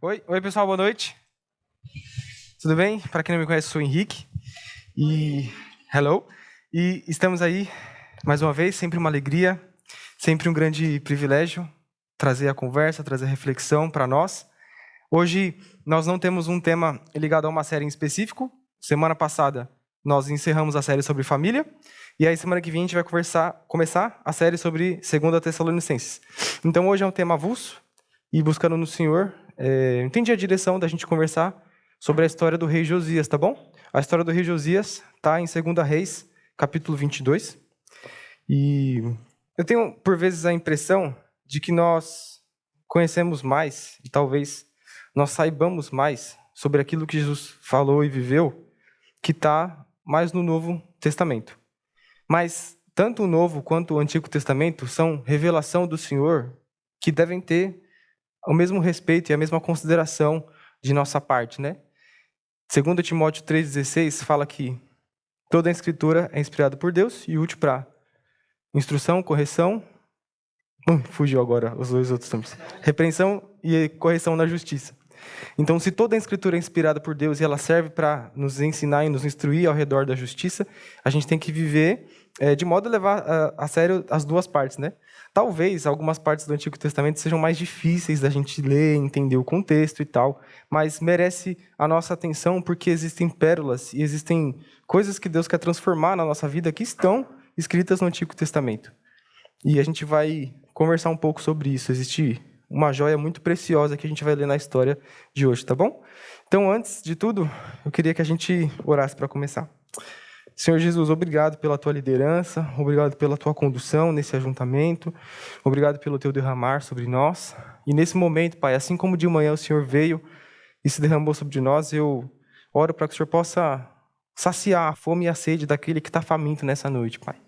Oi pessoal, boa noite. Tudo bem? Para quem não me conhece, sou o Henrique. Hello. E estamos aí mais uma vez, sempre uma alegria, sempre um grande privilégio trazer a conversa, trazer a reflexão para nós. Hoje nós não temos um tema ligado a uma série em específico. Semana passada nós encerramos a série sobre família. E aí semana que vem a gente vai começar a série sobre 2 Tessalonicenses. Então hoje é um tema avulso e buscando no Senhor, entendi a direção da gente conversar sobre a história do rei Josias, tá bom? A história do rei Josias está em 2 Reis, capítulo 22. E eu tenho, por vezes, a impressão de que nós conhecemos mais e talvez nós saibamos mais sobre aquilo que Jesus falou e viveu, que está mais no Novo Testamento. Mas tanto o Novo quanto o Antigo Testamento são revelação do Senhor que devem ter o mesmo respeito e a mesma consideração de nossa parte, né? 2 Timóteo 3,16 fala que toda a Escritura é inspirada por Deus e útil para instrução, correção... fugiu agora os dois outros termos. Repreensão e correção na justiça. Então, se toda a Escritura é inspirada por Deus e ela serve para nos ensinar e nos instruir ao redor da justiça, a gente tem que viver de modo a levar a sério as duas partes, né? Talvez algumas partes do Antigo Testamento sejam mais difíceis da gente ler, entender o contexto e tal, mas merece a nossa atenção porque existem pérolas e existem coisas que Deus quer transformar na nossa vida que estão escritas no Antigo Testamento. E a gente vai conversar um pouco sobre isso. Existe uma joia muito preciosa que a gente vai ler na história de hoje, tá bom? Então, antes de tudo, eu queria que a gente orasse para começar. Senhor Jesus, obrigado pela tua liderança, obrigado pela tua condução nesse ajuntamento, obrigado pelo teu derramar sobre nós. E nesse momento, Pai, assim como de manhã o Senhor veio e se derramou sobre nós, eu oro para que o Senhor possa saciar a fome e a sede daquele que está faminto nessa noite, Pai.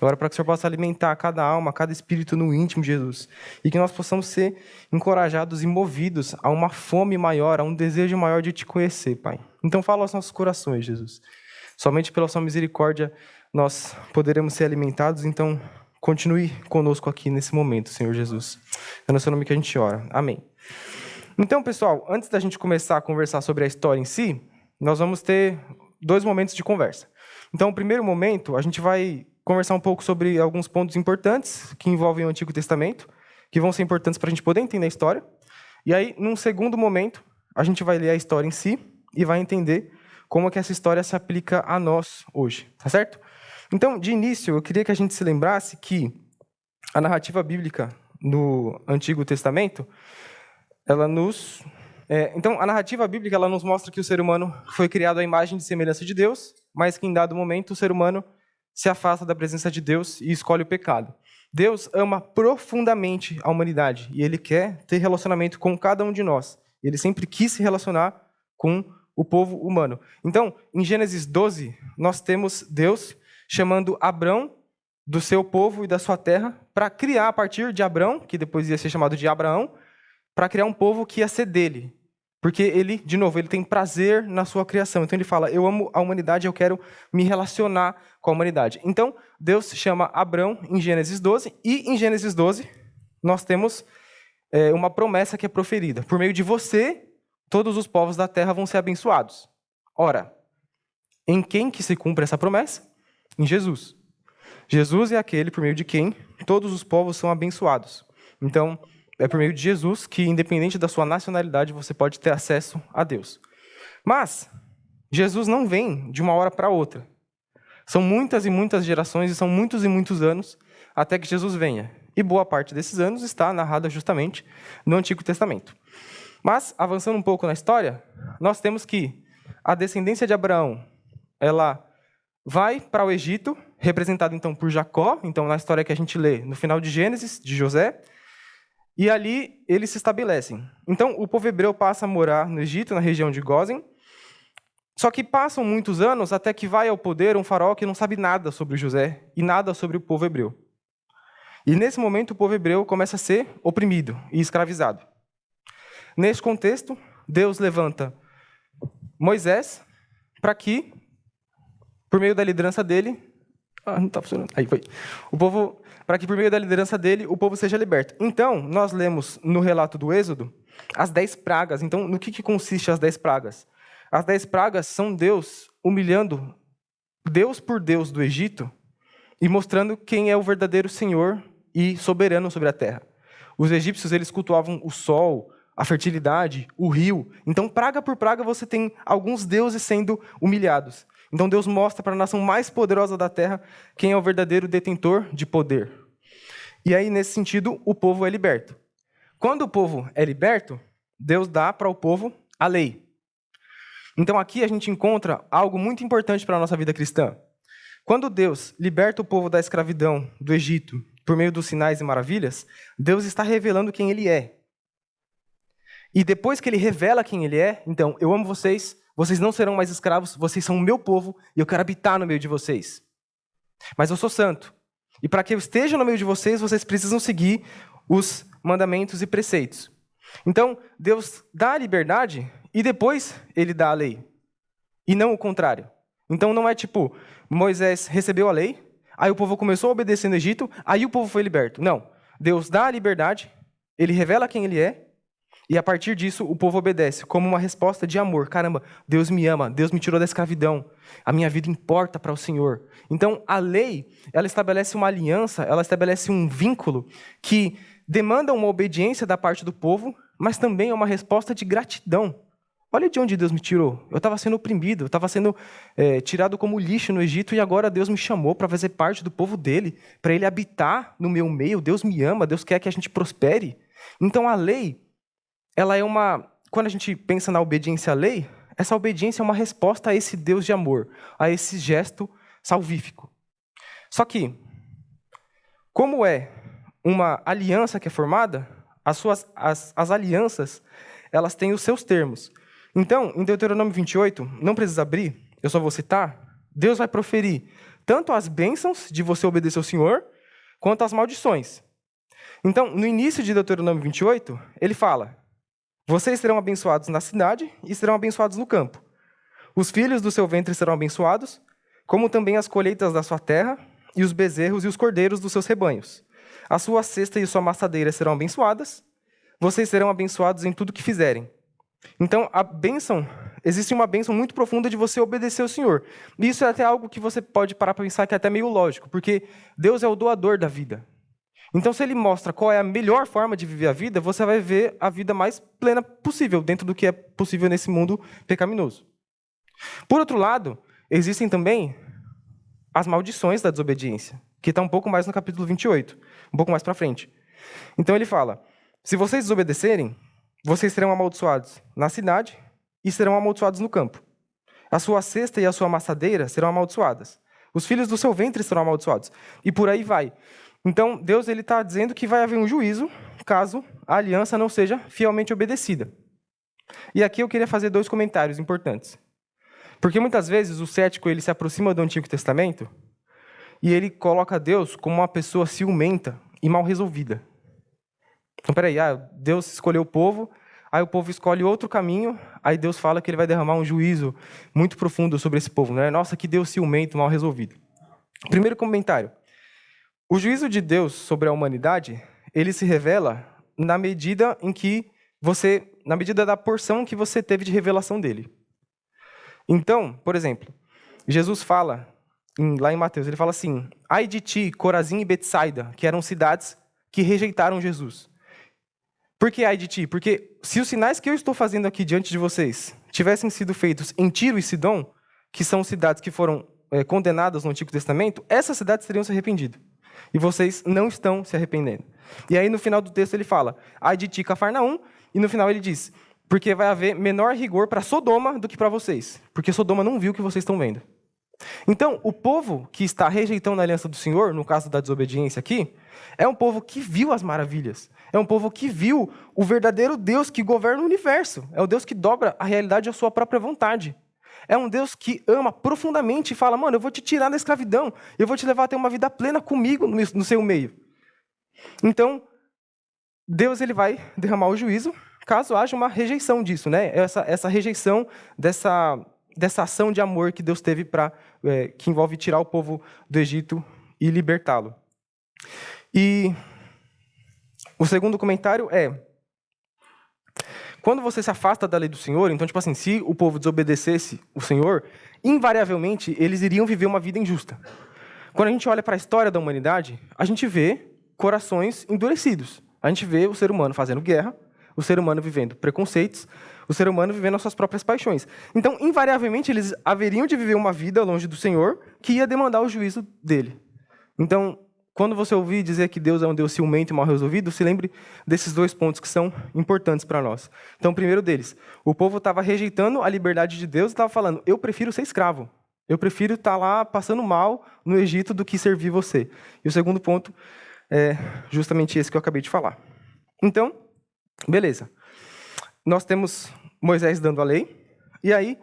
Eu oro para que o Senhor possa alimentar cada alma, cada espírito no íntimo, Jesus. E que nós possamos ser encorajados e movidos a uma fome maior, a um desejo maior de Te conhecer, Pai. Então fala aos nossos corações, Jesus. Somente pela sua misericórdia nós poderemos ser alimentados, então continue conosco aqui nesse momento, Senhor Jesus. É no seu nome que a gente ora. Amém. Então, pessoal, antes da gente começar a conversar sobre a história em si, nós vamos ter 2 momentos de conversa. Então, no primeiro momento, a gente vai conversar um pouco sobre alguns pontos importantes que envolvem o Antigo Testamento, que vão ser importantes para a gente poder entender a história. E aí, num segundo momento, a gente vai ler a história em si e vai entender como é que essa história se aplica a nós hoje, tá certo? Então, de início, eu queria que a gente se lembrasse que a narrativa bíblica no Antigo Testamento, ela nos... Então, a narrativa bíblica ela nos mostra que o ser humano foi criado à imagem e semelhança de Deus, mas que em dado momento o ser humano se afasta da presença de Deus e escolhe o pecado. Deus ama profundamente a humanidade e Ele quer ter relacionamento com cada um de nós. Ele sempre quis se relacionar com o povo humano. Então, em Gênesis 12, nós temos Deus chamando Abrão do seu povo e da sua terra para criar a partir de Abrão, que depois ia ser chamado de Abraão, para criar um povo que ia ser dele. Porque ele, de novo, ele tem prazer na sua criação. Então ele fala, eu amo a humanidade, eu quero me relacionar com a humanidade. Então, Deus chama Abrão em Gênesis 12, e em Gênesis 12 nós temos uma promessa que é proferida. Por meio de você, todos os povos da terra vão ser abençoados. Ora, em quem que se cumpre essa promessa? Em Jesus. Jesus é aquele por meio de quem todos os povos são abençoados. Então, é por meio de Jesus que, independente da sua nacionalidade, você pode ter acesso a Deus. Mas, Jesus não vem de uma hora para outra. São muitas e muitas gerações e são muitos e muitos anos até que Jesus venha. E boa parte desses anos está narrada justamente no Antigo Testamento. Mas, avançando um pouco na história, nós temos que a descendência de Abraão, ela vai para o Egito, representado então por Jacó, então na história que a gente lê no final de Gênesis, de José, e ali eles se estabelecem. Então, o povo hebreu passa a morar no Egito, na região de Gósen. Só que passam muitos anos até que vai ao poder um faraó que não sabe nada sobre José e nada sobre o povo hebreu. E nesse momento, o povo hebreu começa a ser oprimido e escravizado. Nesse contexto, Deus levanta Moisés para que, por meio da liderança dele, Não está funcionando. Aí foi. O povo, para que por meio da liderança dele, o povo seja liberto. Então, nós lemos no relato do Êxodo as 10 pragas. Então, no que consiste as 10 pragas? As 10 pragas são Deus humilhando Deus por Deus do Egito e mostrando quem é o verdadeiro Senhor e soberano sobre a terra. Os egípcios, eles cultuavam o sol, a fertilidade, o rio. Então, praga por praga, você tem alguns deuses sendo humilhados. Então, Deus mostra para a nação mais poderosa da terra quem é o verdadeiro detentor de poder. E aí, nesse sentido, o povo é liberto. Quando o povo é liberto, Deus dá para o povo a lei. Então, aqui a gente encontra algo muito importante para a nossa vida cristã. Quando Deus liberta o povo da escravidão do Egito por meio dos sinais e maravilhas, Deus está revelando quem Ele é. E depois que Ele revela quem Ele é, então, eu amo vocês, vocês não serão mais escravos, vocês são o meu povo e eu quero habitar no meio de vocês. Mas eu sou santo. E para que eu esteja no meio de vocês, vocês precisam seguir os mandamentos e preceitos. Então, Deus dá a liberdade e depois Ele dá a lei. E não o contrário. Então, não é tipo, Moisés recebeu a lei, aí o povo começou a obedecer no Egito, aí o povo foi liberto. Não. Deus dá a liberdade, Ele revela quem Ele é, e a partir disso o povo obedece, como uma resposta de amor. Caramba, Deus me ama, Deus me tirou da escravidão, a minha vida importa para o Senhor. Então, a lei, ela estabelece uma aliança, ela estabelece um vínculo que demanda uma obediência da parte do povo, mas também é uma resposta de gratidão. Olha de onde Deus me tirou. Eu estava sendo oprimido, eu estava sendo tirado como lixo no Egito e agora Deus me chamou para fazer parte do povo dele, para ele habitar no meu meio. Deus me ama, Deus quer que a gente prospere. Então a lei, ela é uma... Quando a gente pensa na obediência à lei, essa obediência é uma resposta a esse Deus de amor, a esse gesto salvífico. Só que, como é uma aliança que é formada, as alianças, elas têm os seus termos. Então, em Deuteronômio 28, não precisa abrir, eu só vou citar, Deus vai proferir tanto as bênçãos de você obedecer ao Senhor, quanto as maldições. Então, no início de Deuteronômio 28, ele fala: vocês serão abençoados na cidade e serão abençoados no campo. Os filhos do seu ventre serão abençoados, como também as colheitas da sua terra, e os bezerros e os cordeiros dos seus rebanhos. A sua cesta e sua amassadeira serão abençoadas, vocês serão abençoados em tudo que fizerem. Então, existe uma bênção muito profunda de você obedecer ao Senhor. E isso é até algo que você pode parar para pensar que é até meio lógico, porque Deus é o doador da vida. Então, se Ele mostra qual é a melhor forma de viver a vida, você vai ver a vida mais plena possível, dentro do que é possível nesse mundo pecaminoso. Por outro lado, existem também as maldições da desobediência, que está um pouco mais no capítulo 28, um pouco mais para frente. Então ele fala: se vocês desobedecerem, vocês serão amaldiçoados na cidade e serão amaldiçoados no campo. A sua cesta e a sua amassadeira serão amaldiçoadas. Os filhos do seu ventre serão amaldiçoados. E por aí vai. Então, Deus está dizendo que vai haver um juízo caso a aliança não seja fielmente obedecida. E aqui eu queria fazer 2 comentários importantes. Porque muitas vezes o cético ele se aproxima do Antigo Testamento e ele coloca Deus como uma pessoa ciumenta e mal resolvida. Então, peraí, Deus escolheu o povo, aí o povo escolhe outro caminho, aí Deus fala que ele vai derramar um juízo muito profundo sobre esse povo. Né? Nossa, que Deus ciumento, mal resolvido. Primeiro comentário. O juízo de Deus sobre a humanidade, ele se revela na medida da porção que você teve de revelação dele. Então, por exemplo, Jesus fala, lá em Mateus, ele fala assim: ai de ti, Corazim e Betsaida, que eram cidades que rejeitaram Jesus. Por que ai de ti? Porque se os sinais que eu estou fazendo aqui diante de vocês tivessem sido feitos em Tiro e Sidom, que são cidades que foram condenadas no Antigo Testamento, essas cidades teriam se arrependido. E vocês não estão se arrependendo. E aí no final do texto ele fala: ai de ti, Cafarnaum, e no final ele diz: porque vai haver menor rigor para Sodoma do que para vocês, porque Sodoma não viu o que vocês estão vendo. Então, o povo que está rejeitando a aliança do Senhor, no caso da desobediência aqui, é um povo que viu as maravilhas. É um povo que viu o verdadeiro Deus que governa o universo. É o Deus que dobra a realidade à sua própria vontade. É um Deus que ama profundamente e fala: mano, eu vou te tirar da escravidão, eu vou te levar a ter uma vida plena comigo no seu meio. Então, Deus ele vai derramar o juízo, caso haja uma rejeição disso, né? Essa rejeição dessa ação de amor que Deus teve que envolve tirar o povo do Egito e libertá-lo. E o segundo comentário é: quando você se afasta da lei do Senhor, então, tipo assim, se o povo desobedecesse o Senhor, invariavelmente eles iriam viver uma vida injusta. Quando a gente olha para a história da humanidade, a gente vê corações endurecidos. A gente vê o ser humano fazendo guerra, o ser humano vivendo preconceitos, o ser humano vivendo as suas próprias paixões. Então, invariavelmente, eles haveriam de viver uma vida longe do Senhor que ia demandar o juízo dele. Então, quando você ouvir dizer que Deus é um Deus ciumento e mal resolvido, se lembre desses dois pontos que são importantes para nós. Então, o primeiro deles, o povo estava rejeitando a liberdade de Deus e estava falando: eu prefiro ser escravo. Eu prefiro estar lá passando mal no Egito do que servir você. E o segundo ponto é justamente esse que eu acabei de falar. Então, beleza. Nós temos Moisés dando a lei. E aí,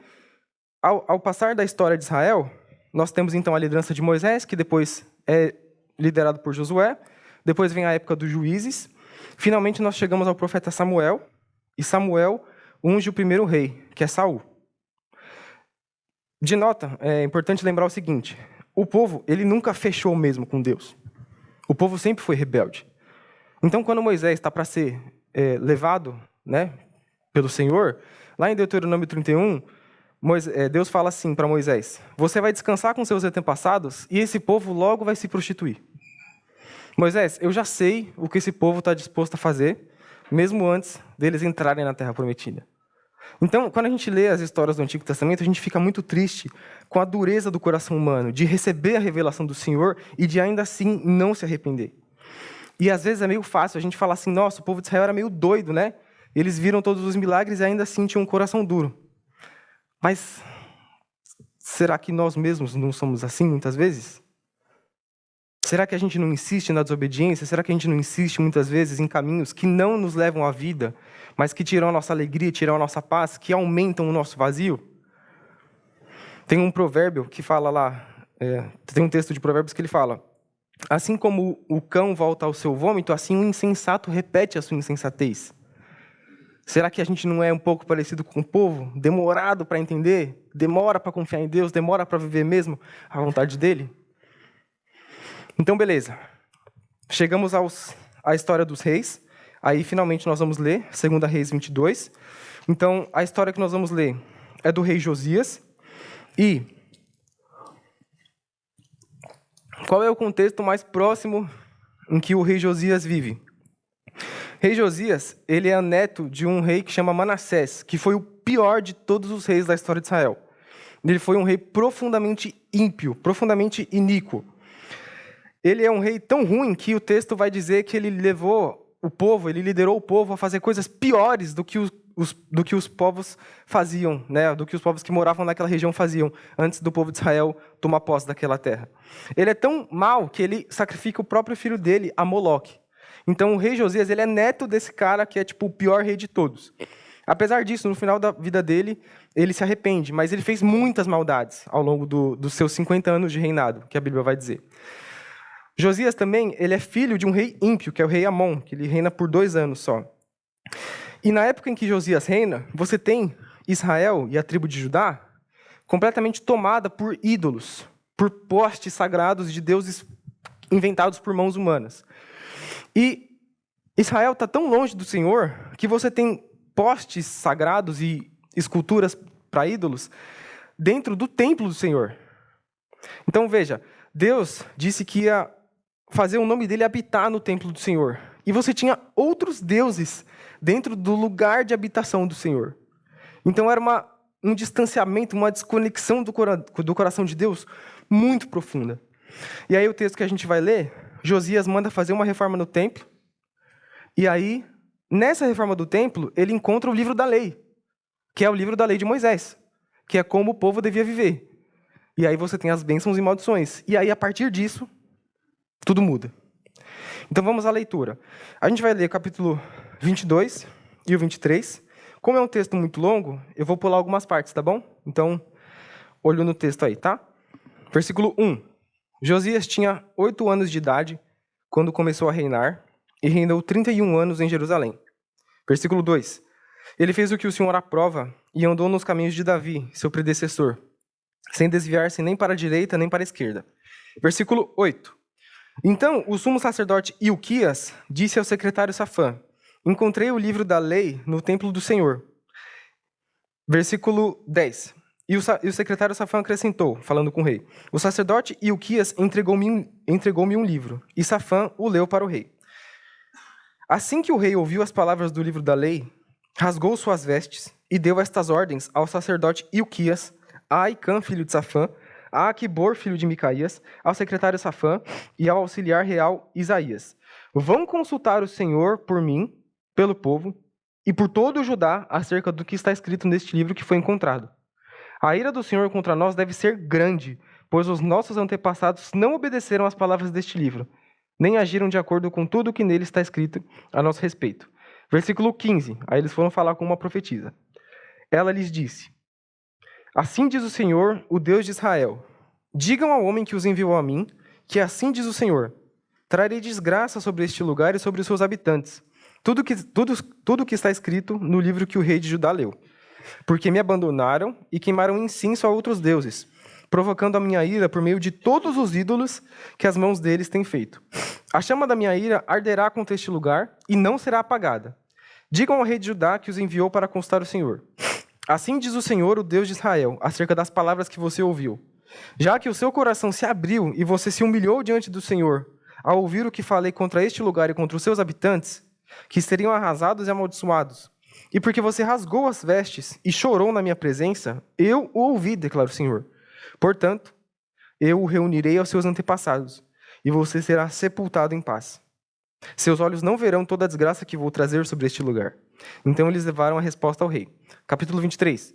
ao passar da história de Israel, nós temos então a liderança de Moisés, que depois é liderado por Josué. Depois vem a época dos juízes. Finalmente nós chegamos ao profeta Samuel. E Samuel unge o primeiro rei, que é Saul. De nota, é importante lembrar o seguinte: o povo, ele nunca fechou mesmo com Deus. O povo sempre foi rebelde. Então, quando Moisés está para ser levado, né, pelo Senhor, lá em Deuteronômio 31, Deus fala assim para Moisés: você vai descansar com seus antepassados e esse povo logo vai se prostituir. Moisés, eu já sei o que esse povo está disposto a fazer, mesmo antes deles entrarem na Terra Prometida. Então, quando a gente lê as histórias do Antigo Testamento, a gente fica muito triste com a dureza do coração humano, de receber a revelação do Senhor e de ainda assim não se arrepender. E às vezes é meio fácil a gente falar assim: nossa, o povo de Israel era meio doido, né? Eles viram todos os milagres e ainda assim tinham um coração duro. Mas será que nós mesmos não somos assim muitas vezes? Será que a gente não insiste na desobediência? Será que a gente não insiste muitas vezes em caminhos que não nos levam à vida, mas que tiram a nossa alegria, tiram a nossa paz, que aumentam o nosso vazio? Tem um provérbio que fala lá, tem um texto de Provérbios que ele fala: assim como o cão volta ao seu vômito, assim o insensato repete a sua insensatez. Será que a gente não é um pouco parecido com o povo? Demorado para entender? Demora para confiar em Deus? Demora para viver mesmo a vontade dele? Então, beleza. Chegamos à história dos reis. Aí, finalmente, nós vamos ler 2 Reis 22. Então, a história que nós vamos ler é do rei Josias. E qual é o contexto mais próximo em que o rei Josias vive? Rei Josias, ele é neto de um rei que chama Manassés, que foi o pior de todos os reis da história de Israel. Ele foi um rei profundamente ímpio, profundamente iníquo. Ele é um rei tão ruim que o texto vai dizer que ele liderou o povo a fazer coisas piores do que os povos faziam, né? Do que os povos que moravam naquela região faziam antes do povo de Israel tomar posse daquela terra. Ele é tão mau que ele sacrifica o próprio filho dele a Moloque. Então o rei Josias, ele é neto desse cara que é tipo o pior rei de todos. Apesar disso, no final da vida dele, ele se arrepende, mas ele fez muitas maldades ao longo dos seus 50 anos de reinado, que a Bíblia vai dizer. Josias também, ele é filho de um rei ímpio, que é o rei Amon, que ele reina por 2 anos só. E na época em que Josias reina, você tem Israel e a tribo de Judá completamente tomada por ídolos, por postes sagrados de deuses inventados por mãos humanas. E Israel está tão longe do Senhor que você tem postes sagrados e esculturas para ídolos dentro do templo do Senhor. Então veja, Deus disse que ia fazer o nome dele habitar no templo do Senhor. E você tinha outros deuses dentro do lugar de habitação do Senhor. Então era um distanciamento, uma desconexão do coração de Deus muito profunda. E aí o texto que a gente vai ler, Josias manda fazer uma reforma no templo. E aí, nessa reforma do templo, ele encontra o livro da lei, que é o livro da lei de Moisés, que é como o povo devia viver. E aí você tem as bênçãos e maldições. E aí, a partir disso, tudo muda. Então vamos à leitura. A gente vai ler o capítulo 22 e o 23. Como é um texto muito longo, eu vou pular algumas partes, tá bom? Então, olho no texto aí, tá? Versículo 1. Josias tinha 8 anos de idade quando começou a reinar, e reinou 31 anos em Jerusalém. Versículo 2. Ele fez o que o Senhor aprova e andou nos caminhos de Davi, seu predecessor, sem desviar-se nem para a direita nem para a esquerda. Versículo 8. Então o sumo sacerdote Ilquias disse ao secretário Safã: encontrei o livro da lei no templo do Senhor. Versículo 10. E o secretário Safã acrescentou, falando com o rei: o sacerdote Ilquias entregou-me um livro, e Safã o leu para o rei. Assim que o rei ouviu as palavras do livro da lei, rasgou suas vestes e deu estas ordens ao sacerdote Ilquias, a Aicã, filho de Safã, a Aquibor, filho de Micaías, ao secretário Safã e ao auxiliar real Isaías: vão consultar o Senhor por mim, pelo povo, e por todo o Judá acerca do que está escrito neste livro que foi encontrado. A ira do Senhor contra nós deve ser grande, pois os nossos antepassados não obedeceram às palavras deste livro, nem agiram de acordo com tudo o que nele está escrito a nosso respeito. Versículo 15. Aí eles foram falar com uma profetisa. Ela lhes disse: assim diz o Senhor, o Deus de Israel: digam ao homem que os enviou a mim, que assim diz o Senhor: trarei desgraça sobre este lugar e sobre os seus habitantes. Tudo que está escrito no livro que o rei de Judá leu. Porque me abandonaram e queimaram incenso a outros deuses, provocando a minha ira por meio de todos os ídolos que as mãos deles têm feito. A chama da minha ira arderá contra este lugar e não será apagada. Digam ao rei de Judá que os enviou para consultar o Senhor. Assim diz o Senhor, o Deus de Israel, acerca das palavras que você ouviu. Já que o seu coração se abriu e você se humilhou diante do Senhor, ao ouvir o que falei contra este lugar e contra os seus habitantes, que seriam arrasados e amaldiçoados, e porque você rasgou as vestes e chorou na minha presença, eu o ouvi, declara o Senhor. Portanto, eu o reunirei aos seus antepassados, e você será sepultado em paz. Seus olhos não verão toda a desgraça que vou trazer sobre este lugar. Então eles levaram a resposta ao rei. Capítulo 23.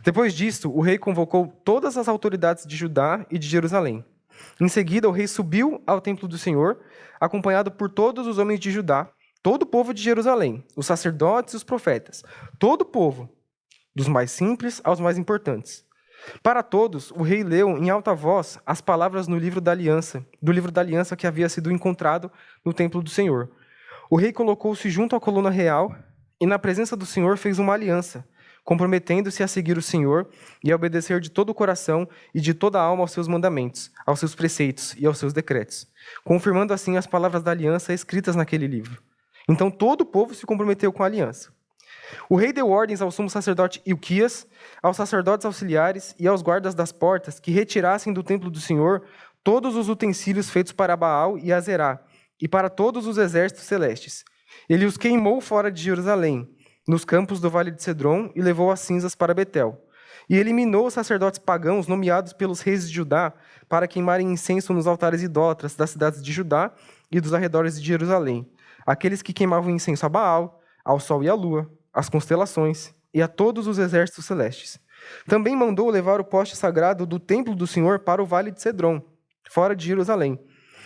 Depois disto, o rei convocou todas as autoridades de Judá e de Jerusalém. Em seguida, o rei subiu ao templo do Senhor, acompanhado por todos os homens de Judá, todo o povo de Jerusalém, os sacerdotes e os profetas, todo o povo, dos mais simples aos mais importantes. Para todos, o rei leu em alta voz as palavras no livro da aliança que havia sido encontrado no templo do Senhor. O rei colocou-se junto à coluna real e, na presença do Senhor, fez uma aliança, comprometendo-se a seguir o Senhor e a obedecer de todo o coração e de toda a alma aos seus mandamentos, aos seus preceitos e aos seus decretos, confirmando assim as palavras da aliança escritas naquele livro. Então todo o povo se comprometeu com a aliança. O rei deu ordens ao sumo sacerdote Ilquias, aos sacerdotes auxiliares e aos guardas das portas que retirassem do templo do Senhor todos os utensílios feitos para Baal e Azerá, e para todos os exércitos celestes. Ele os queimou fora de Jerusalém, nos campos do vale de Cedron, e levou as cinzas para Betel. E eliminou os sacerdotes pagãos nomeados pelos reis de Judá para queimarem incenso nos altares idólatras das cidades de Judá e dos arredores de Jerusalém, aqueles que queimavam incenso a Baal, ao sol e à lua, às constelações e a todos os exércitos celestes. Também mandou levar o poste sagrado do templo do Senhor para o vale de Cedron, fora de Jerusalém,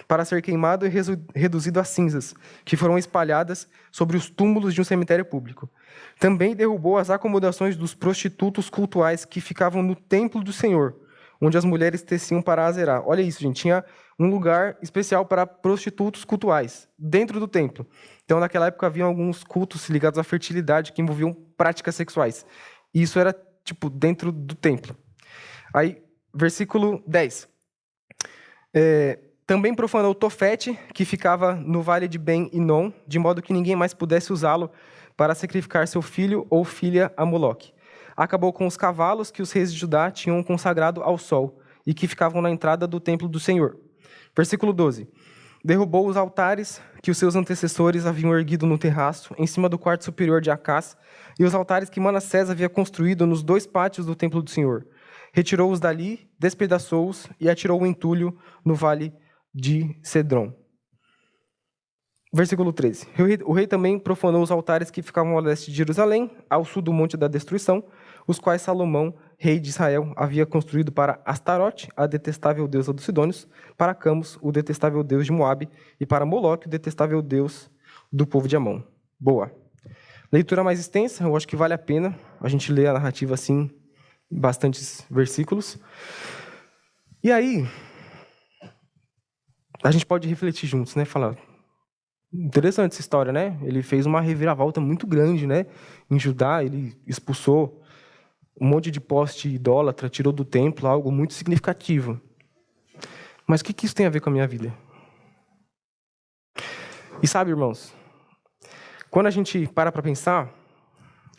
para ser queimado e reduzido a cinzas, que foram espalhadas sobre os túmulos de um cemitério público. Também derrubou as acomodações dos prostitutos cultuais que ficavam no templo do Senhor, onde as mulheres teciam para Azerá. Olha isso, gente, tinha um lugar especial para prostitutos cultuais, dentro do templo. Então, naquela época, havia alguns cultos ligados à fertilidade que envolviam práticas sexuais. E isso era, dentro do templo. Aí, versículo 10. Também profanou Tofete, que ficava no vale de Ben-Inom, de modo que ninguém mais pudesse usá-lo para sacrificar seu filho ou filha a Moloque. Acabou com os cavalos que os reis de Judá tinham consagrado ao sol e que ficavam na entrada do templo do Senhor. Versículo 12. Derrubou os altares que os seus antecessores haviam erguido no terraço, em cima do quarto superior de Acás, e os altares que Manassés havia construído nos 2 pátios do templo do Senhor. Retirou-os dali, despedaçou-os e atirou o entulho no vale de Cedron. Versículo 13. O rei também profanou os altares que ficavam ao leste de Jerusalém, ao sul do Monte da Destruição, os quais Salomão, rei de Israel, havia construído para Astarote, a detestável deusa dos Sidônios, para Camus, o detestável deus de Moabe, e para Moloque, o detestável deus do povo de Amon. Boa. Leitura mais extensa, eu acho que vale a pena a gente ler a narrativa assim, em bastantes versículos. E aí, a gente pode refletir juntos, né? Falar, Interessante essa história, né? Ele fez uma reviravolta muito grande, né? Em Judá, ele expulsou um monte de poste idólatra, tirou do templo, algo muito significativo. Mas o que isso tem a ver com a minha vida? E sabe, irmãos, quando a gente para pensar,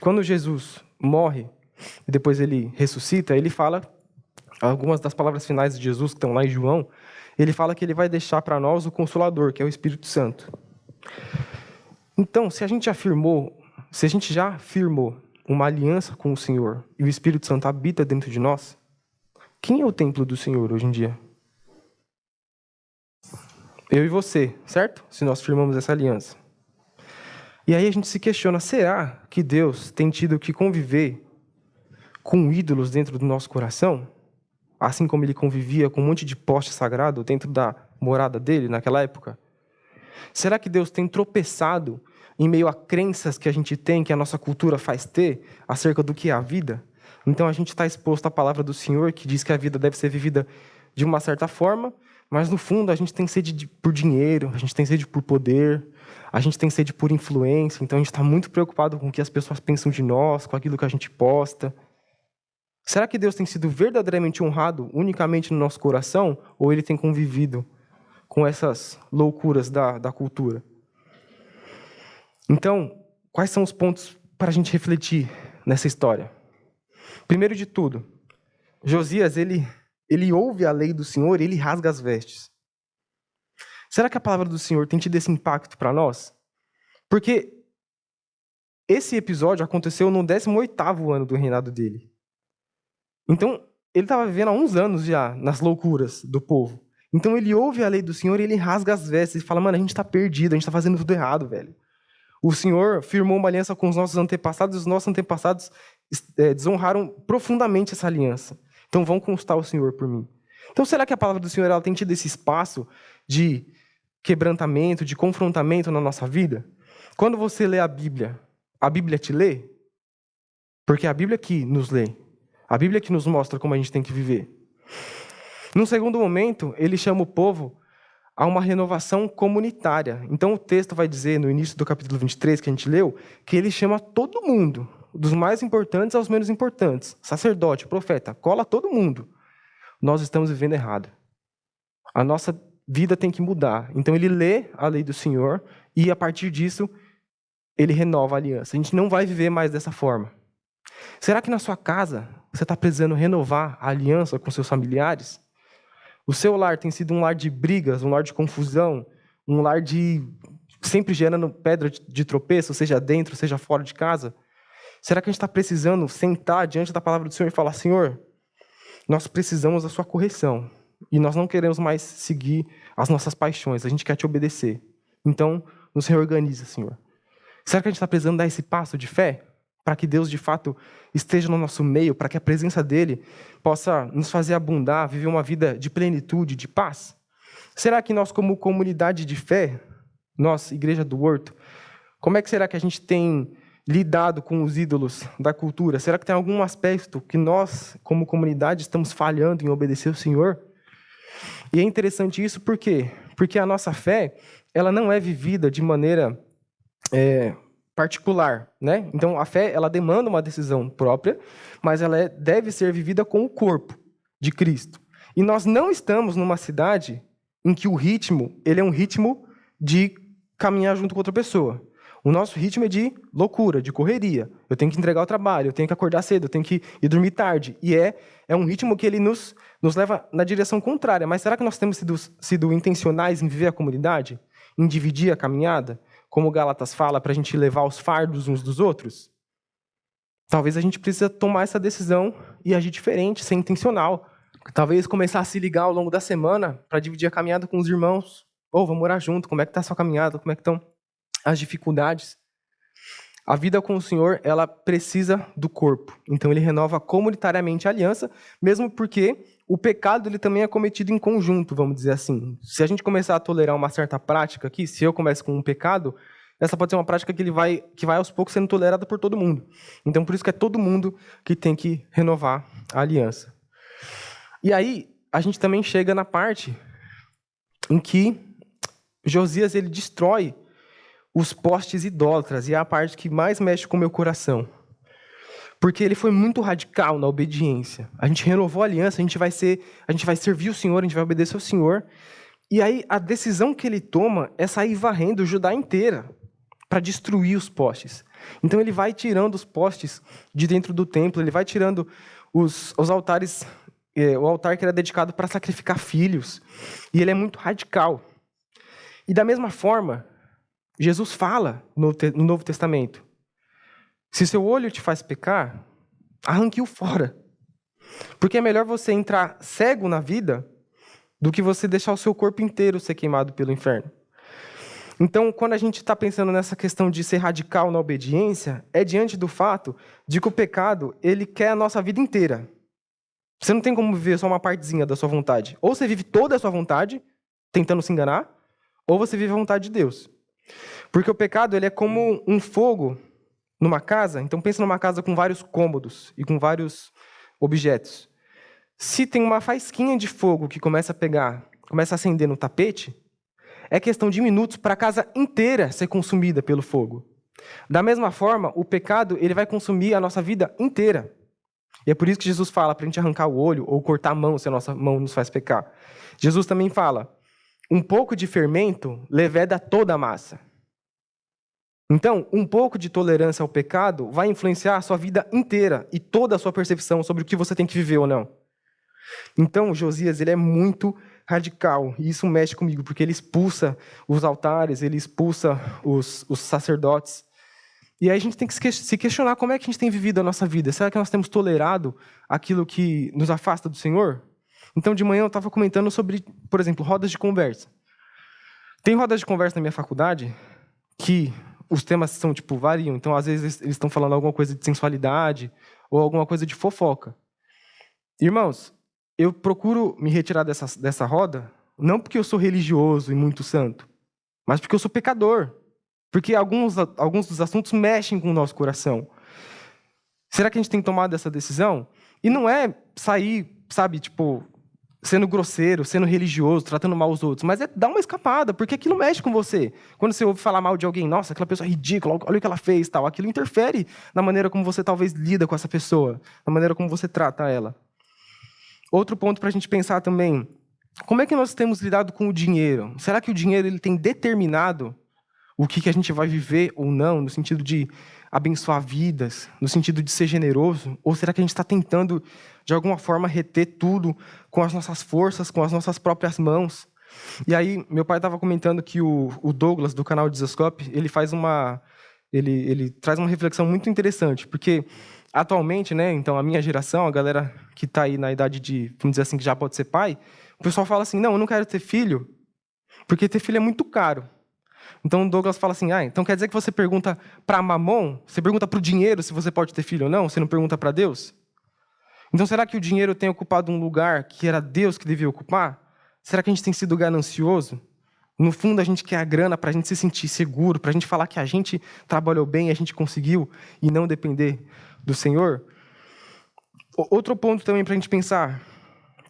quando Jesus morre e depois ele ressuscita, ele fala, algumas das palavras finais de Jesus que estão lá em João, ele fala que ele vai deixar para nós o Consolador, que é o Espírito Santo. Então, se a gente já firmou uma aliança com o Senhor e o Espírito Santo habita dentro de nós, quem é o templo do Senhor hoje em dia? Eu e você, certo? Se nós firmamos essa aliança. E aí a gente se questiona, será que Deus tem tido que conviver com ídolos dentro do nosso coração? Assim como ele convivia com um monte de poste sagrado dentro da morada dele naquela época? Será que Deus tem tropeçado em meio a crenças que a gente tem, que a nossa cultura faz ter, acerca do que é a vida? Então a gente está exposto à palavra do Senhor, que diz que a vida deve ser vivida de uma certa forma, mas no fundo a gente tem sede por dinheiro, a gente tem sede por poder, a gente tem sede por influência, então a gente está muito preocupado com o que as pessoas pensam de nós, com aquilo que a gente posta. Será que Deus tem sido verdadeiramente honrado unicamente no nosso coração, ou ele tem convivido com essas loucuras da cultura? Então, quais são os pontos para a gente refletir nessa história? Primeiro de tudo, Josias, ele ouve a lei do Senhor e ele rasga as vestes. Será que a palavra do Senhor tem tido esse impacto para nós? Porque esse episódio aconteceu no 18º ano do reinado dele. Então, ele estava vivendo há uns anos já nas loucuras do povo. Então, ele ouve a lei do Senhor e ele rasga as vestes e fala, mano, a gente está perdido, a gente está fazendo tudo errado, velho. O Senhor firmou uma aliança com os nossos antepassados e os nossos antepassados desonraram profundamente essa aliança. Então, vão consultar o Senhor por mim. Então, será que a palavra do Senhor ela tem tido esse espaço de quebrantamento, de confrontamento na nossa vida? Quando você lê a Bíblia te lê? Porque é a Bíblia que nos lê. A Bíblia que nos mostra como a gente tem que viver. Num segundo momento, ele chama o povo a uma renovação comunitária. Então, o texto vai dizer, no início do capítulo 23, que a gente leu, que ele chama todo mundo, dos mais importantes aos menos importantes. Sacerdote, profeta, cola todo mundo. Nós estamos vivendo errado. A nossa vida tem que mudar. Então, ele lê a lei do Senhor e, a partir disso, ele renova a aliança. A gente não vai viver mais dessa forma. Será que na sua casa você está precisando renovar a aliança com seus familiares? O seu lar tem sido um lar de brigas, um lar de confusão, um lar de sempre gerando pedra de tropeço, seja dentro, seja fora de casa? Será que a gente está precisando sentar diante da palavra do Senhor e falar, Senhor, nós precisamos da sua correção e nós não queremos mais seguir as nossas paixões, a gente quer te obedecer. Então, nos reorganiza, Senhor. Será que a gente está precisando dar esse passo de fé? Para que Deus, de fato, esteja no nosso meio, para que a presença dEle possa nos fazer abundar, viver uma vida de plenitude, de paz? Será que nós, como comunidade de fé, nós, Igreja do Horto, como é que será que a gente tem lidado com os ídolos da cultura? Será que tem algum aspecto que nós, como comunidade, estamos falhando em obedecer o Senhor? E é interessante isso por quê? Porque a nossa fé, ela não é vivida de maneira particular, né? Então, a fé, ela demanda uma decisão própria, mas ela deve ser vivida com o corpo de Cristo. E nós não estamos numa cidade em que o ritmo, ele é um ritmo de caminhar junto com outra pessoa. O nosso ritmo é de loucura, de correria. Eu tenho que entregar o trabalho, eu tenho que acordar cedo, eu tenho que ir dormir tarde. E é um ritmo que ele nos leva na direção contrária. Mas será que nós temos sido intencionais em viver a comunidade? Em dividir a caminhada? Como Gálatas fala, para a gente levar os fardos uns dos outros? Talvez a gente precise tomar essa decisão e agir diferente, ser intencional. Talvez começar a se ligar ao longo da semana para dividir a caminhada com os irmãos. Vamos morar junto, como é que está a sua caminhada, como é que estão as dificuldades? A vida com o Senhor, ela precisa do corpo. Então ele renova comunitariamente a aliança, mesmo porque o pecado ele também é cometido em conjunto, vamos dizer assim. Se a gente começar a tolerar uma certa prática aqui, se eu começo com um pecado, essa pode ser uma prática que vai aos poucos sendo tolerada por todo mundo. Então por isso que é todo mundo que tem que renovar a aliança. E aí a gente também chega na parte em que Josias ele destrói os postes idólatras, e é a parte que mais mexe com o meu coração. Porque ele foi muito radical na obediência. A gente renovou a aliança, a gente vai servir o Senhor, a gente vai obedecer ao Senhor. E aí a decisão que ele toma é sair varrendo Judá inteira para destruir os postes. Então ele vai tirando os postes de dentro do templo, ele vai tirando os altares, o altar que era dedicado para sacrificar filhos. E ele é muito radical. E da mesma forma, Jesus fala no Novo Testamento: se seu olho te faz pecar, arranque-o fora. Porque é melhor você entrar cego na vida do que você deixar o seu corpo inteiro ser queimado pelo inferno. Então, quando a gente está pensando nessa questão de ser radical na obediência, é diante do fato de que o pecado, ele quer a nossa vida inteira. Você não tem como viver só uma partezinha da sua vontade. Ou você vive toda a sua vontade, tentando se enganar, ou você vive a vontade de Deus. Porque o pecado, ele é como um fogo numa casa. Então, pensa numa casa com vários cômodos e com vários objetos. Se tem uma faísquinha de fogo que começa a pegar, começa a acender no tapete, é questão de minutos para a casa inteira ser consumida pelo fogo. Da mesma forma, o pecado, ele vai consumir a nossa vida inteira. E é por isso que Jesus fala para a gente arrancar o olho ou cortar a mão se a nossa mão nos faz pecar. Jesus também fala: um pouco de fermento leveda toda a massa. Então, um pouco de tolerância ao pecado vai influenciar a sua vida inteira e toda a sua percepção sobre o que você tem que viver ou não. Então, Josias, ele é muito radical, e isso mexe comigo, porque ele expulsa os altares, ele expulsa os sacerdotes. E aí a gente tem que se questionar como é que a gente tem vivido a nossa vida. Será que nós temos tolerado aquilo que nos afasta do Senhor? Então, de manhã eu estava comentando sobre, por exemplo, rodas de conversa. Tem rodas de conversa na minha faculdade que os temas são, variam. Então, às vezes, eles estão falando alguma coisa de sensualidade ou alguma coisa de fofoca. Irmãos, eu procuro me retirar dessa roda, não porque eu sou religioso e muito santo, mas porque eu sou pecador. Porque alguns dos assuntos mexem com o nosso coração. Será que a gente tem tomado essa decisão? E não é sair, sendo grosseiro, sendo religioso, tratando mal os outros, mas é dar uma escapada, porque aquilo mexe com você. Quando você ouve falar mal de alguém, nossa, aquela pessoa é ridícula, olha o que ela fez, tal, aquilo interfere na maneira como você talvez lida com essa pessoa, na maneira como você trata ela. Outro ponto para a gente pensar também: como é que nós temos lidado com o dinheiro? Será que o dinheiro ele tem determinado o que a gente vai viver ou não, no sentido de abençoar vidas, no sentido de ser generoso? Ou será que a gente está tentando, de alguma forma, reter tudo com as nossas forças, com as nossas próprias mãos? E aí, meu pai estava comentando que o Douglas, do canal Dizascope, ele traz uma reflexão muito interessante, porque atualmente, né, então a minha geração, a galera que está aí na idade de, vamos dizer assim, que já pode ser pai, o pessoal fala assim: não, eu não quero ter filho, porque ter filho é muito caro. Então o Douglas fala assim: então quer dizer que você pergunta para Mamon, você pergunta para o dinheiro se você pode ter filho ou não, você não pergunta para Deus? Então será que o dinheiro tem ocupado um lugar que era Deus que devia ocupar? Será que a gente tem sido ganancioso? No fundo, a gente quer a grana para a gente se sentir seguro, para a gente falar que a gente trabalhou bem, a gente conseguiu, e não depender do Senhor. Outro ponto também para a gente pensar: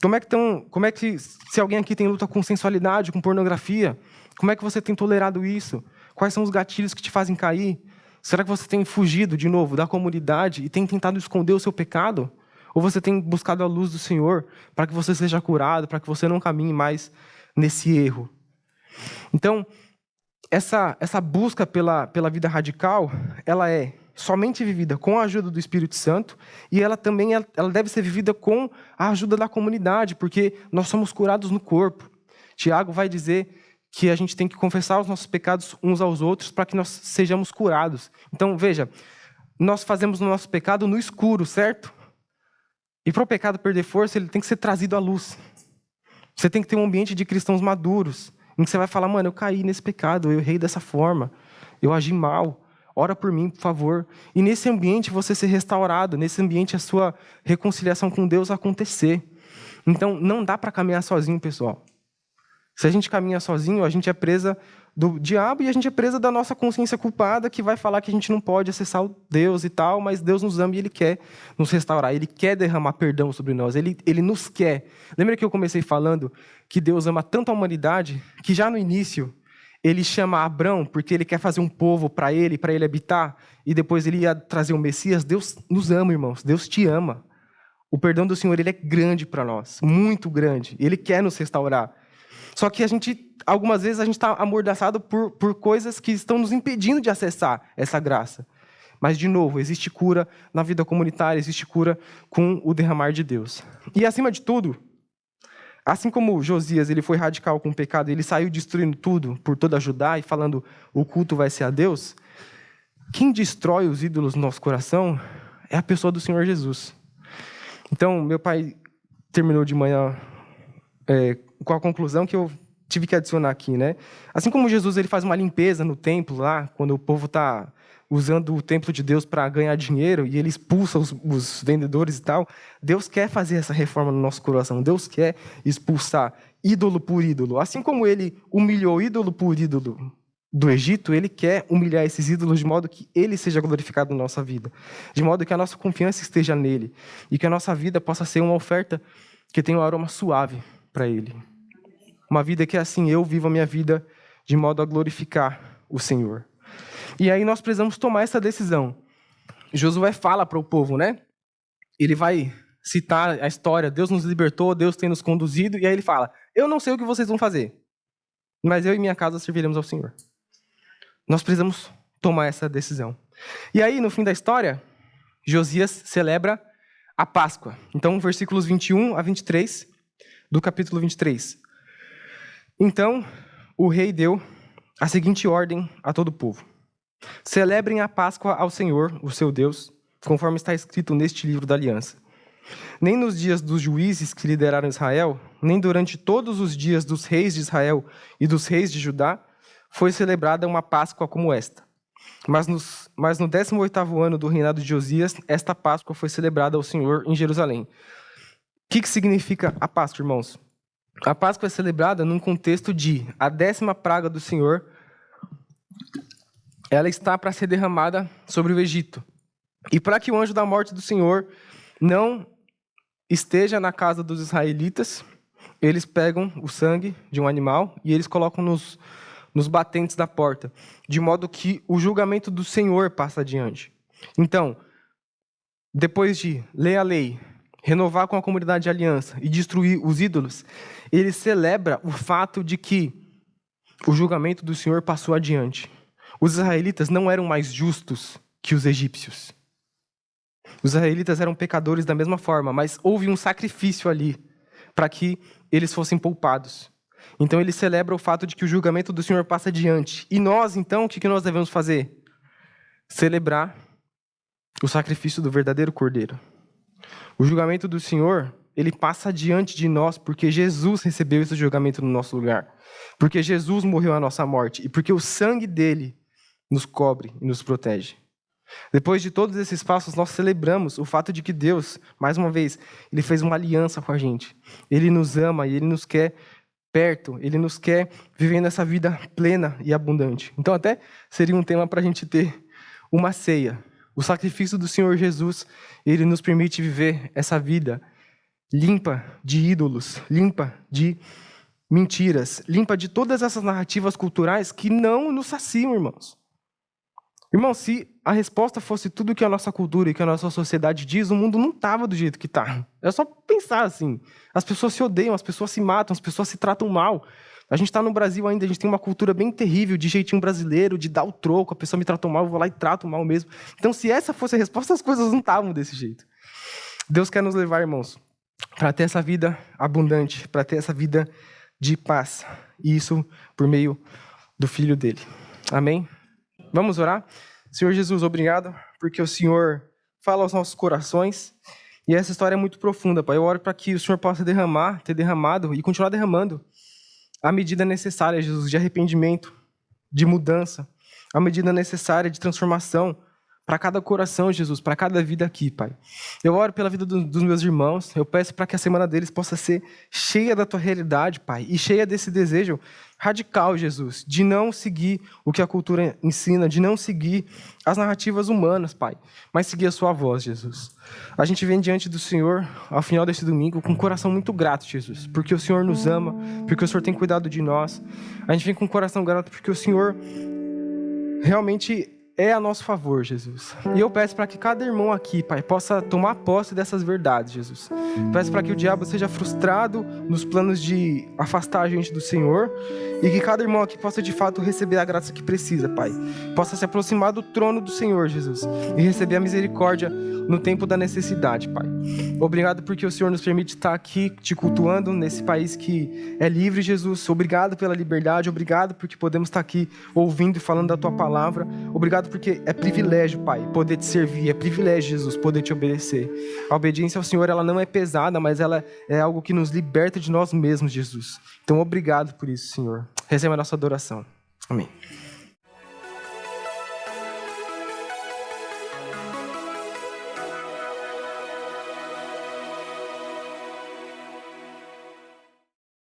como é que se alguém aqui tem luta com sensualidade, com pornografia, como é que você tem tolerado isso? Quais são os gatilhos que te fazem cair? Será que você tem fugido, de novo, da comunidade e tem tentado esconder o seu pecado? Ou você tem buscado a luz do Senhor para que você seja curado, para que você não caminhe mais nesse erro? Então, essa busca pela vida radical, ela é somente vivida com a ajuda do Espírito Santo, e ela também ela deve ser vivida com a ajuda da comunidade, porque nós somos curados no corpo. Tiago vai dizer que a gente tem que confessar os nossos pecados uns aos outros para que nós sejamos curados. Então, veja, nós fazemos o nosso pecado no escuro, certo? E para o pecado perder força, ele tem que ser trazido à luz. Você tem que ter um ambiente de cristãos maduros, em que você vai falar: mano, eu caí nesse pecado, eu errei dessa forma, eu agi mal, ora por mim, por favor. E nesse ambiente você ser restaurado, nesse ambiente a sua reconciliação com Deus acontecer. Então, não dá para caminhar sozinho, pessoal. Se a gente caminha sozinho, a gente é presa do diabo e a gente é presa da nossa consciência culpada, que vai falar que a gente não pode acessar o Deus e tal, mas Deus nos ama e Ele quer nos restaurar, Ele quer derramar perdão sobre nós, Ele nos quer. Lembra que eu comecei falando que Deus ama tanto a humanidade, que já no início ele chama Abrão porque ele quer fazer um povo para ele habitar, e depois ele ia trazer o Messias. Deus nos ama, irmãos. Deus te ama. O perdão do Senhor, ele é grande para nós, muito grande. Ele quer nos restaurar. Só que algumas vezes a gente está amordaçado por coisas que estão nos impedindo de acessar essa graça. Mas, de novo, existe cura na vida comunitária, existe cura com o derramar de Deus. E, acima de tudo, assim como Josias ele foi radical com o pecado, ele saiu destruindo tudo por toda Judá e falando o culto vai ser a Deus, quem destrói os ídolos no nosso coração é a pessoa do Senhor Jesus. Então, meu pai terminou de manhã com a conclusão que eu tive que adicionar aqui, né? Assim como Jesus ele faz uma limpeza no templo lá, quando o povo está usando o templo de Deus para ganhar dinheiro e ele expulsa os vendedores e tal, Deus quer fazer essa reforma no nosso coração. Deus quer expulsar ídolo por ídolo. Assim como ele humilhou ídolo por ídolo do Egito, ele quer humilhar esses ídolos de modo que ele seja glorificado na nossa vida, de modo que a nossa confiança esteja nele e que a nossa vida possa ser uma oferta que tenha um aroma suave para ele. Uma vida que, assim, eu vivo a minha vida de modo a glorificar o Senhor. E aí nós precisamos tomar essa decisão. Josué fala para o povo, né? Ele vai citar a história, Deus nos libertou, Deus tem nos conduzido, e aí ele fala, eu não sei o que vocês vão fazer, mas eu e minha casa serviremos ao Senhor. Nós precisamos tomar essa decisão. E aí, no fim da história, Josias celebra a Páscoa. Então, versículos 21 a 23 do capítulo 23. Então, o rei deu a seguinte ordem a todo o povo. Celebrem a Páscoa ao Senhor, o seu Deus, conforme está escrito neste livro da aliança. Nem nos dias dos juízes que lideraram Israel, nem durante todos os dias dos reis de Israel e dos reis de Judá, foi celebrada uma Páscoa como esta. Mas no 18º ano do reinado de Josias, esta Páscoa foi celebrada ao Senhor em Jerusalém. O que significa a Páscoa, irmãos? A Páscoa é celebrada num contexto de a 10ª praga do Senhor, ela está para ser derramada sobre o Egito. E para que o anjo da morte do Senhor não esteja na casa dos israelitas, eles pegam o sangue de um animal e eles colocam nos batentes da porta, de modo que o julgamento do Senhor passa adiante. Então, depois de ler a lei, renovar com a comunidade de aliança e destruir os ídolos, ele celebra o fato de que o julgamento do Senhor passou adiante. Os israelitas não eram mais justos que os egípcios. Os israelitas eram pecadores da mesma forma, mas houve um sacrifício ali para que eles fossem poupados. Então ele celebra o fato de que o julgamento do Senhor passa adiante. E nós, então, o que nós devemos fazer? Celebrar o sacrifício do verdadeiro Cordeiro. O julgamento do Senhor, ele passa adiante de nós porque Jesus recebeu esse julgamento no nosso lugar. Porque Jesus morreu a nossa morte. E porque o sangue dele nos cobre e nos protege. Depois de todos esses passos, nós celebramos o fato de que Deus, mais uma vez, ele fez uma aliança com a gente. Ele nos ama e ele nos quer perto, ele nos quer vivendo essa vida plena e abundante. Então até seria um tema para a gente ter uma ceia. O sacrifício do Senhor Jesus, ele nos permite viver essa vida limpa de ídolos, limpa de mentiras, limpa de todas essas narrativas culturais que não nos saciam, irmãos. Irmão, se a resposta fosse tudo que a nossa cultura e que a nossa sociedade diz, o mundo não estava do jeito que está. É só pensar assim. As pessoas se odeiam, as pessoas se matam, as pessoas se tratam mal. A gente está no Brasil ainda, a gente tem uma cultura bem terrível de jeitinho brasileiro, de dar o troco, a pessoa me tratou mal, eu vou lá e trato mal mesmo. Então, se essa fosse a resposta, as coisas não estavam desse jeito. Deus quer nos levar, irmãos, para ter essa vida abundante, para ter essa vida de paz. E isso por meio do Filho dele. Amém? Vamos orar? Senhor Jesus, obrigado, porque o Senhor fala aos nossos corações, e essa história é muito profunda, Pai. Eu oro para que o Senhor possa ter derramado e continuar derramando a medida necessária, Jesus, de arrependimento, de mudança, a medida necessária de transformação, para cada coração, Jesus, para cada vida aqui, Pai. Eu oro pela vida dos meus irmãos, eu peço para que a semana deles possa ser cheia da Tua realidade, Pai, e cheia desse desejo radical, Jesus, de não seguir o que a cultura ensina, de não seguir as narrativas humanas, Pai, mas seguir a Sua voz, Jesus. A gente vem diante do Senhor, ao final desse domingo, com um coração muito grato, Jesus, porque o Senhor nos ama, porque o Senhor tem cuidado de nós. A gente vem com um coração grato porque o Senhor realmente é a nosso favor, Jesus. E eu peço para que cada irmão aqui, Pai, possa tomar posse dessas verdades, Jesus. Peço para que o diabo seja frustrado nos planos de afastar a gente do Senhor e que cada irmão aqui possa de fato receber a graça que precisa, Pai. Possa se aproximar do trono do Senhor, Jesus, e receber a misericórdia no tempo da necessidade, Pai. Obrigado porque o Senhor nos permite estar aqui te cultuando nesse país que é livre, Jesus. Obrigado pela liberdade, obrigado porque podemos estar aqui ouvindo e falando da Tua palavra. Obrigado porque é privilégio, Pai, poder te servir, é privilégio, Jesus, poder te obedecer. A obediência ao Senhor, ela não é pesada, mas ela é algo que nos liberta de nós mesmos, Jesus. Então, obrigado por isso, Senhor. Receba a nossa adoração. Amém.